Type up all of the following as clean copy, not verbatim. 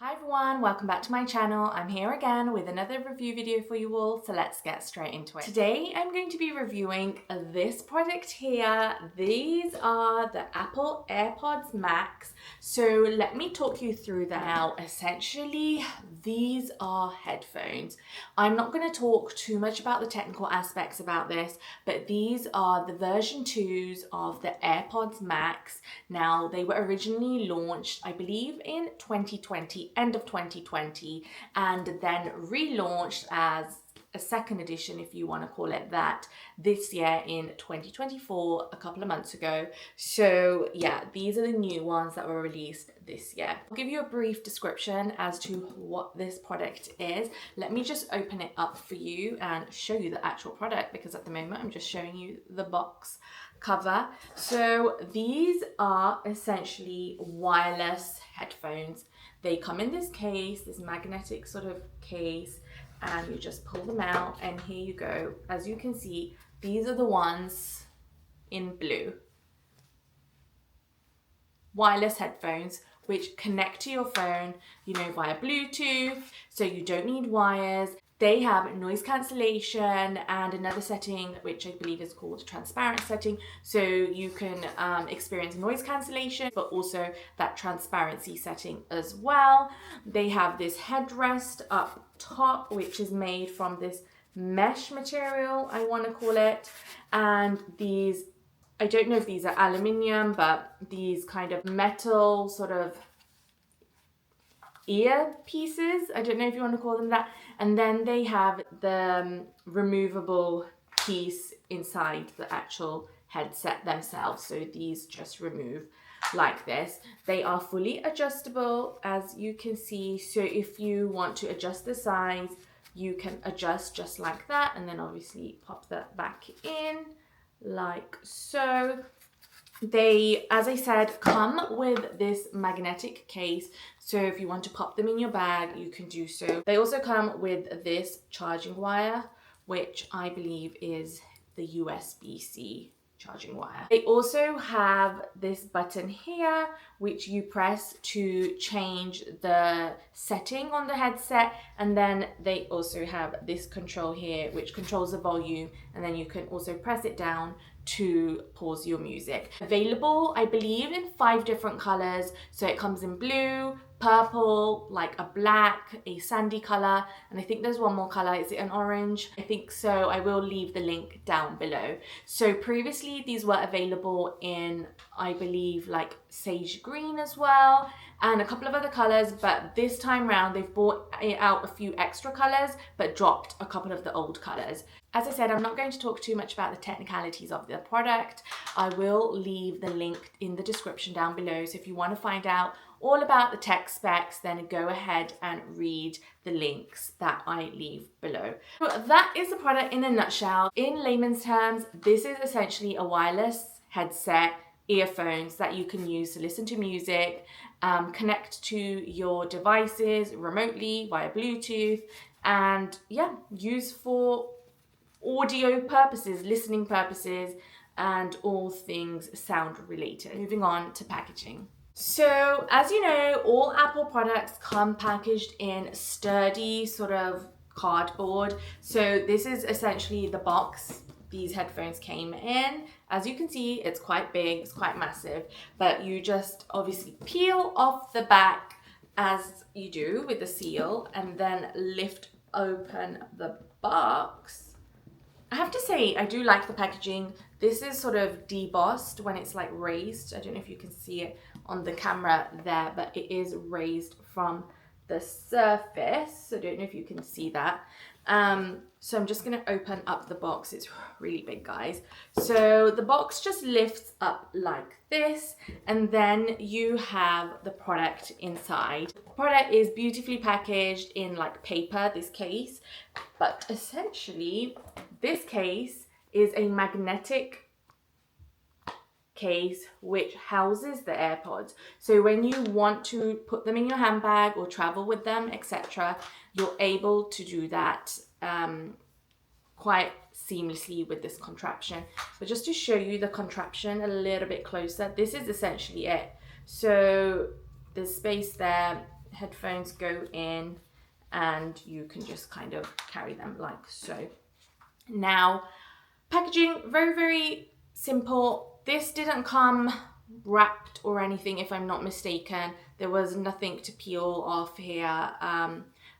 Hi everyone, welcome back to my channel. I'm here again with another review video for you all, so let's get straight into it. Today I'm going to be reviewing this product here. These are the Apple AirPods Max. So let me talk you through that. Now, essentially, these are headphones. I'm not going to talk too much about the technical aspects about this, but these are the version 2s of the AirPods Max. Now, they were originally launched, I believe, in 2020, end of 2020, and then relaunched as a second edition, if you want to call it that, this year in 2024, a couple of months ago. So yeah, these are the new ones that were released this year. I'll give you a brief description as to what this product is. Let me just open it up for you and show you the actual product, because at the moment I'm just showing you the box cover. So these are essentially wireless headphones. They come in this case, this magnetic sort of case, and you just pull them out, and here you go. As you can see, these are the ones in blue. Wireless headphones which connect to your phone, via Bluetooth, so you don't need wires. They have noise cancellation and another setting which I believe is called transparent setting, so you can experience noise cancellation but also that transparency setting as well. They have this headrest up top which is made from this mesh material, I want to call it, and these, I don't know if these are aluminium, but these kind of metal sort of ear pieces, I don't know if you want to call them that, and then they have the removable piece inside the actual headset themselves, so these just remove like this. They are fully adjustable, as you can see, so if you want to adjust the size, you can adjust just like that, and then obviously pop that back in like so. They, as I said, come with this magnetic case, so if you want to pop them in your bag, you can do so. They also come with this charging wire, which I believe is the USB-C charging wire. They also have this button here which you press to change the setting on the headset, and then they also have this control here which controls the volume, and then you can also press it down to pause your music. Available, I believe, in 5 different colors. So it comes in blue, purple, like a black, a sandy color, and I think there's one more color. Is it an orange? I think so. I will leave the link down below. So previously these were available in, I believe, like sage green as well, and a couple of other colors, but this time round they've brought out a few extra colors but dropped a couple of the old colors. As I said, I'm not going to talk too much about the technicalities of the product. I will leave the link in the description down below, so if you want to find out all about the tech specs, then go ahead and read the links that I leave below. So that is the product in a nutshell. In layman's terms, this is essentially a wireless headset, earphones that you can use to listen to music, connect to your devices remotely via Bluetooth, and yeah, use for audio purposes, listening purposes, and all things sound related. Moving on to packaging. So as you know, all Apple products come packaged in sturdy sort of cardboard. So this is essentially the box these headphones came in. As you can see, it's quite big, it's quite massive, but you just obviously peel off the back as you do with the seal, and then lift open the box. I have to say, I do like the packaging. This is sort of debossed when it's like raised. I don't know if you can see it on the camera there, but it is raised from the surface. I don't know if you can see that. So I'm just gonna open up the box. It's really big, guys. So the box just lifts up like this, and then you have the product inside. The product is beautifully packaged in like paper, this case, but essentially this case is a magnetic case which houses the AirPods. So when you want to put them in your handbag or travel with them, etc., you're able to do that quite seamlessly with this contraption. But just to show you the contraption a little bit closer, this is essentially it. So there's space there, headphones go in and you can just kind of carry them like so. Now, packaging, very, very simple. This didn't come wrapped or anything, if I'm not mistaken. There was nothing to peel off here.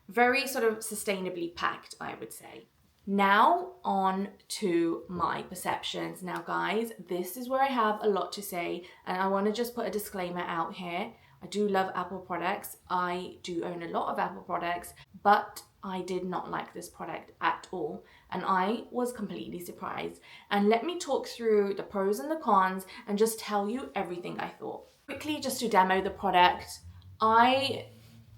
Very sort of sustainably packed, I would say. Now on to my perceptions. Now guys, this is where I have a lot to say, and I want to just put a disclaimer out here. I do love Apple products. I do own a lot of Apple products, but I did not like this product at all, and I was completely surprised. And let me talk through the pros and the cons and just tell you everything I thought. Quickly, just to demo the product, I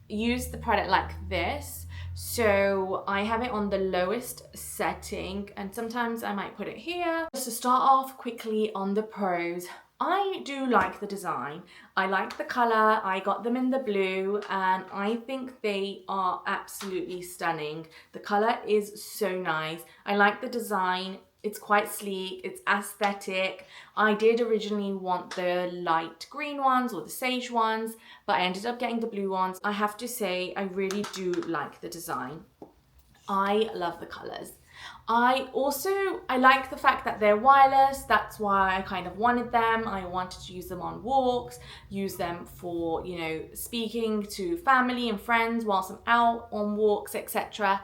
used the product like this. So I have it on the lowest setting, and sometimes I might put it here. Just to start off quickly on the pros, I do like the design. I like the color. I got them in the blue and I think they are absolutely stunning. The color is so nice. I like the design. It's quite sleek, it's aesthetic. I did originally want the light green ones or the sage ones, but I ended up getting the blue ones. I have to say, I really do like the design. I love the colors. I like the fact that they're wireless. That's why I kind of wanted them. I wanted to use them on walks, use them for, you know, speaking to family and friends whilst I'm out on walks, etc.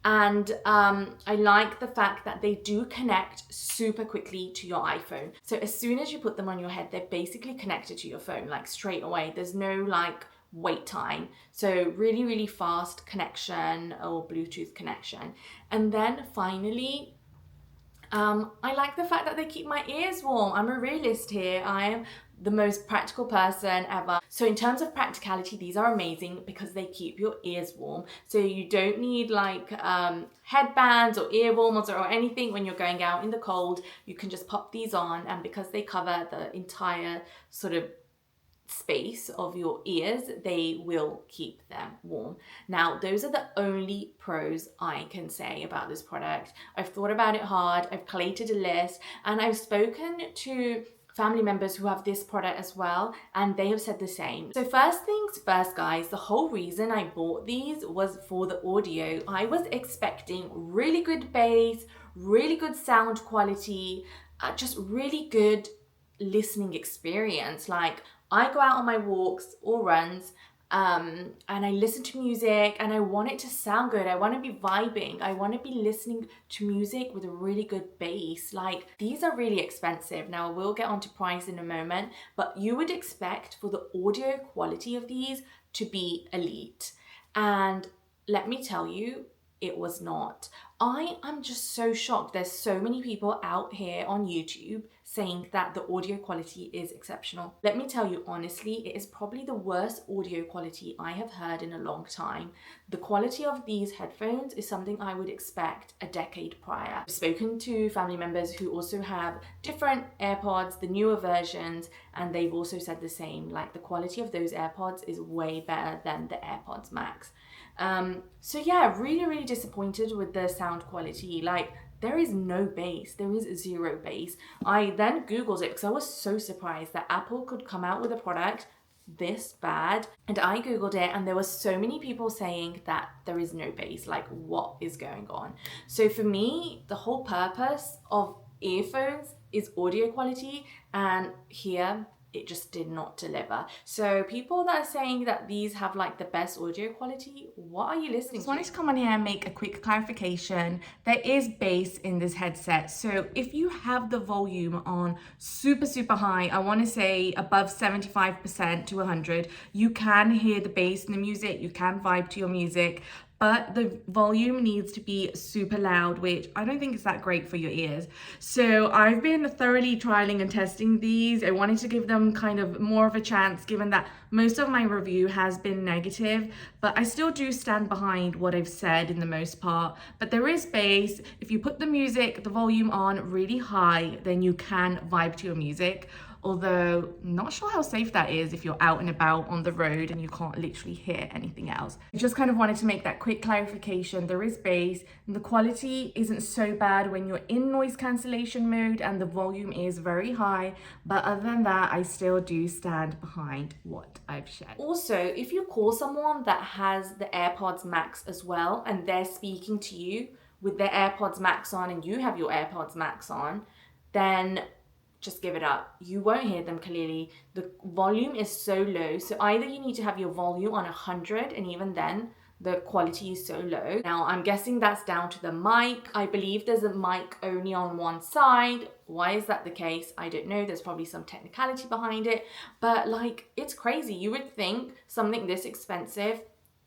And I like the fact that they do connect super quickly to your iPhone. So as soon as you put them on your head, they're basically connected to your phone, like straight away. There's no like wait time. So really, really fast connection or Bluetooth connection. And then finally, I like the fact that they keep my ears warm. I'm a realist here. I am the most practical person ever. So in terms of practicality, these are amazing because they keep your ears warm. So you don't need like headbands or ear warmers or anything when you're going out in the cold. You can just pop these on, and because they cover the entire sort of space of your ears, they will keep them warm. Now, those are the only pros I can say about this product. I've thought about it hard, I've collated a list, and I've spoken to family members who have this product as well, and they have said the same. So first things first, guys, the whole reason I bought these was for the audio. I was expecting really good bass, really good sound quality, just really good listening experience. Like, I go out on my walks or runs and I listen to music and I want it to sound good. I want to be vibing. I want to be listening to music with a really good bass. Like, these are really expensive. Now, we'll get onto price in a moment, but you would expect for the audio quality of these to be elite. And let me tell you, it was not. I am just so shocked. There's so many people out here on YouTube saying that the audio quality is exceptional. Let me tell you honestly, it is probably the worst audio quality I have heard in a long time. The quality of these headphones is something I would expect a decade prior. I've spoken to family members who also have different AirPods, the newer versions, and they've also said the same. Like, the quality of those AirPods is way better than the AirPods Max. So yeah, really, really disappointed with the sound quality. Like, there is no bass, there is zero bass. I then Googled it because I was so surprised that Apple could come out with a product this bad. And I Googled it and there were so many people saying that there is no bass. Like, what is going on? So for me, the whole purpose of earphones is audio quality, and here it just did not deliver. So people that are saying that these have like the best audio quality, what are you listening to? I just wanted to come on here and make a quick clarification. There is bass in this headset. So if you have the volume on super, super high, I want to say above 75% to 100, you can hear the bass in the music, you can vibe to your music, but the volume needs to be super loud, which I don't think is that great for your ears. So I've been thoroughly trialing and testing these. I wanted to give them kind of more of a chance, given that most of my review has been negative, but I still do stand behind what I've said in the most part. But there is bass. If you put the volume on really high, then you can vibe to your music. although not sure how safe that is if you're out and about on the road and you can't literally hear anything else. I just kind of wanted to make that quick clarification. There is bass and the quality isn't so bad when you're in noise cancellation mode and the volume is very high, but other than that, I still do stand behind what I've shared. Also, if you call someone that has the AirPods Max as well and they're speaking to you with their AirPods Max on and you have your AirPods Max on, then just give it up. You won't hear them clearly. The volume is so low. So either you need to have your volume on 100, and even then, the quality is so low. Now, I'm guessing that's down to the mic. I believe there's a mic only on one side. Why is that the case? I don't know. There's probably some technicality behind it. But like, it's crazy. You would think something this expensive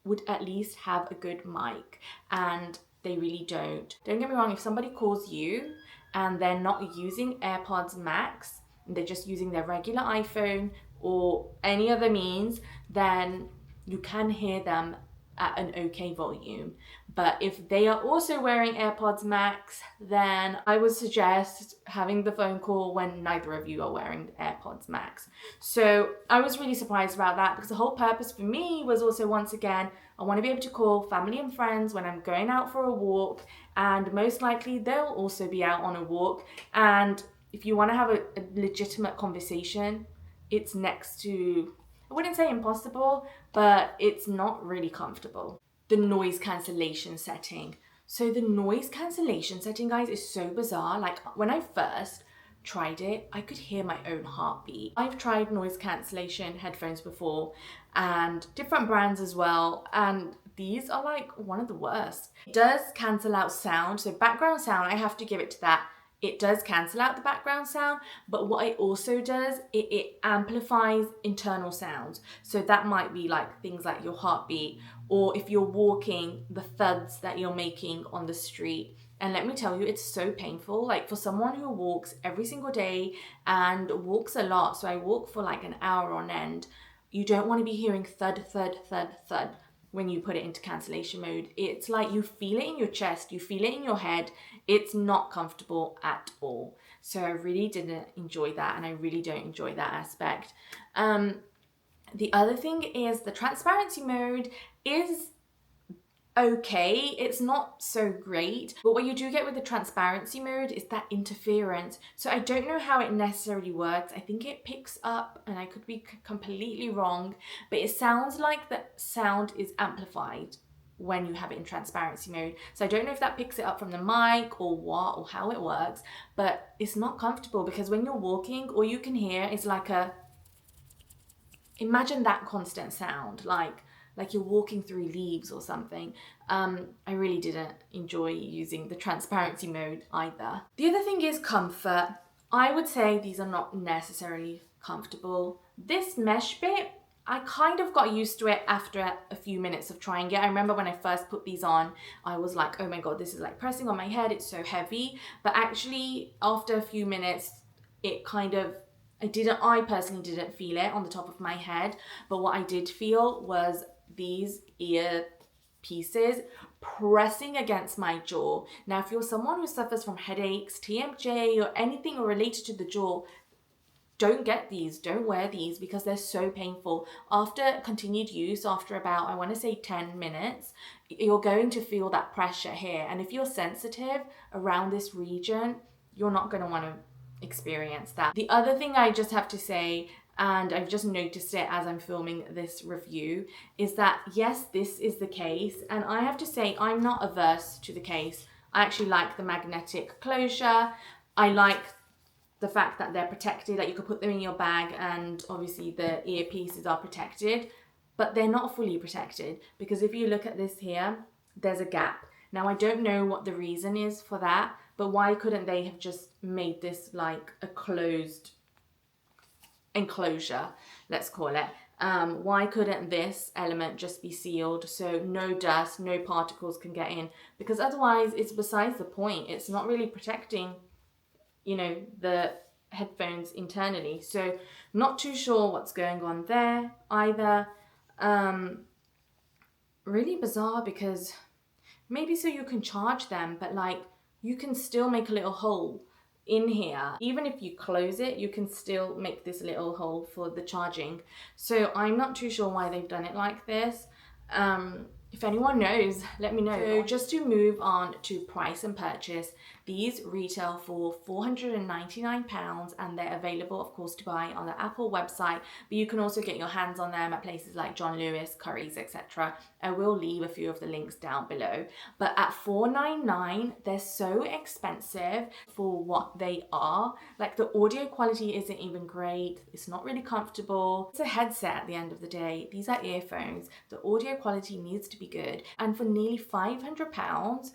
would at least have a good mic, and they really don't. Don't get me wrong, if somebody calls you and they're not using AirPods Max, they're just using their regular iPhone or any other means, then you can hear them at an okay volume. But if they are also wearing AirPods Max, then I would suggest having the phone call when neither of you are wearing AirPods Max. So I was really surprised about that, because the whole purpose for me was also, once again, I want to be able to call family and friends when I'm going out for a walk, and most likely they'll also be out on a walk. And if you want to have a legitimate conversation, it's next to, I wouldn't say impossible, but it's not really comfortable. The noise cancellation setting. So the noise cancellation setting, guys, is so bizarre. Like, when I first tried it, I could hear my own heartbeat. I've tried noise cancellation headphones before, and different brands as well, and these are like one of the worst. It does cancel out sound, so background sound, I have to give it to that. It does cancel out the background sound, but what it also does, it amplifies internal sounds. So that might be like things like your heartbeat, or if you're walking, the thuds that you're making on the street. And let me tell you, it's so painful. Like, for someone who walks every single day and walks a lot, so I walk for like an hour on end, you don't want to be hearing thud, thud, thud, thud when you put it into cancellation mode. It's like you feel it in your chest, you feel it in your head. It's not comfortable at all. So I really didn't enjoy that, and I really don't enjoy that aspect. The other thing is the transparency mode is okay, it's not so great, but what you do get with the transparency mode is that interference. So I don't know how it necessarily works. I think it picks up, and I could be completely wrong, but it sounds like the sound is amplified when you have it in transparency mode. So I don't know if that picks it up from the mic or what, or how it works, but it's not comfortable, because when you're walking, all you can hear is like imagine that constant sound, like you're walking through leaves or something. I really didn't enjoy using the transparency mode either. The other thing is comfort. I would say these are not necessarily comfortable. This mesh bit, I kind of got used to it after a few minutes of trying it. I remember when I first put these on, I was like, oh my God, this is like pressing on my head, it's so heavy. But actually, after a few minutes, it kind of, I personally didn't feel it on the top of my head. But what I did feel was these ear pieces pressing against my jaw. Now, if you're someone who suffers from headaches, TMJ, or anything related to the jaw, don't get these, don't wear these, because they're so painful. After continued use, after about, I want to say 10 minutes, you're going to feel that pressure here. And if you're sensitive around this region, you're not going to want to experience that. The other thing I just have to say, and I've just noticed it as I'm filming this review, is that yes, this is the case, and I have to say I'm not averse to the case. I actually like the magnetic closure. I like the fact that they're protected, that you could put them in your bag, and obviously the earpieces are protected, but they're not fully protected, because if you look at this here, there's a gap. Now, I don't know what the reason is for that, but why couldn't they have just made this like a closed enclosure, let's call it? Why couldn't this element just be sealed so no dust, no particles can get in? Because otherwise it's besides the point. It's not really protecting, you know, the headphones internally. So not too sure what's going on there either. Really bizarre, because maybe so you can charge them, but like you can still make a little hole in here, even if you close it, you can still make this little hole for the charging. So I'm not too sure why they've done it like this. If anyone knows, let me know. So just to move on to price and purchase, these retail for £499 and they're available, of course, to buy on the Apple website, but you can also get your hands on them at places like John Lewis, Curry's, etc. I will leave a few of the links down below. But at $499, they're so expensive for what they are. Like, the audio quality isn't even great. It's not really comfortable. It's a headset at the end of the day. These are earphones. The audio quality needs to be good. And for nearly £500,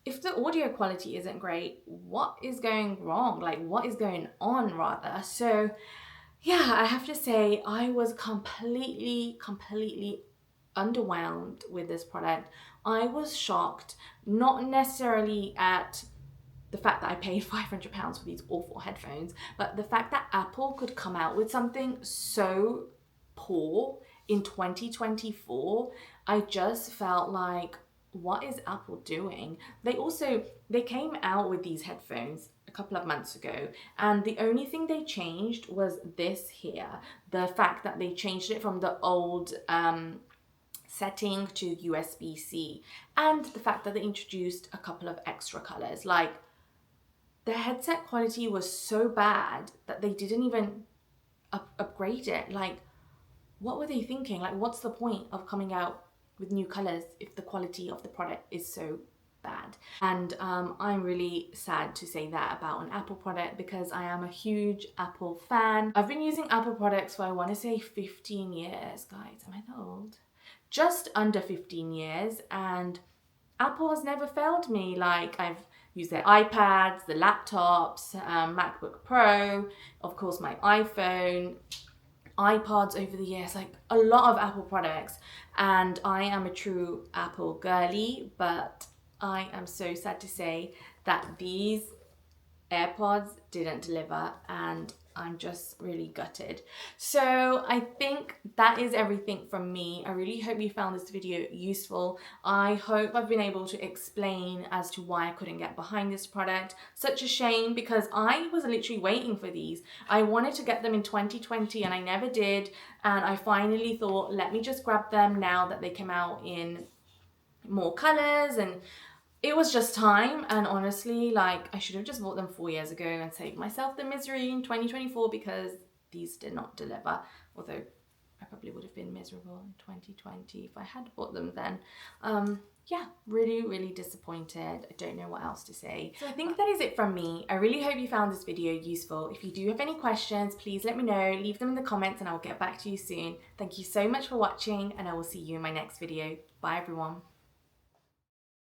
if the audio quality isn't great, what is going wrong? Like, what is going on rather? So yeah, I have to say I was completely underwhelmed with this product. I was shocked, not necessarily at the fact that I paid £500 for these awful headphones, but the fact that Apple could come out with something so poor in 2024, I just felt like, what is Apple doing? They came out with these headphones a couple of months ago, and the only thing they changed was this here. The fact that they changed it from the old setting to USB-C, and the fact that they introduced a couple of extra colors. Like, the headset quality was so bad that they didn't even upgrade it. Like, what were they thinking? Like, what's the point of coming out with new colors if the quality of the product is so bad? And I'm really sad to say that about an Apple product, because I am a huge Apple fan. I've been using Apple products for, I want to say, 15 years. Guys, am I that old? Just under 15 years, and Apple has never failed me. Like, I've used their iPads, the laptops, MacBook Pro, of course my iPhone, iPods over the years, like a lot of Apple products. And I am a true Apple girly, but I am so sad to say that these AirPods didn't deliver, and I'm just really gutted. So I think that is everything from me. I really hope you found this video useful. I hope I've been able to explain as to why I couldn't get behind this product. Such a shame, because I was literally waiting for these. I wanted to get them in 2020 and I never did. And I finally thought, let me just grab them now that they came out in more colors, and it was just time. And honestly, like, I should have just bought them 4 years ago and saved myself the misery in 2024, because these did not deliver. Although I probably would have been miserable in 2020 if I had bought them then. Yeah, really disappointed. I don't know what else to say. So I think that is it from me. I really hope you found this video useful. If you do have any questions, please let me know. Leave them in the comments and I'll get back to you soon. Thank you so much for watching, and I will see you in my next video. Bye everyone.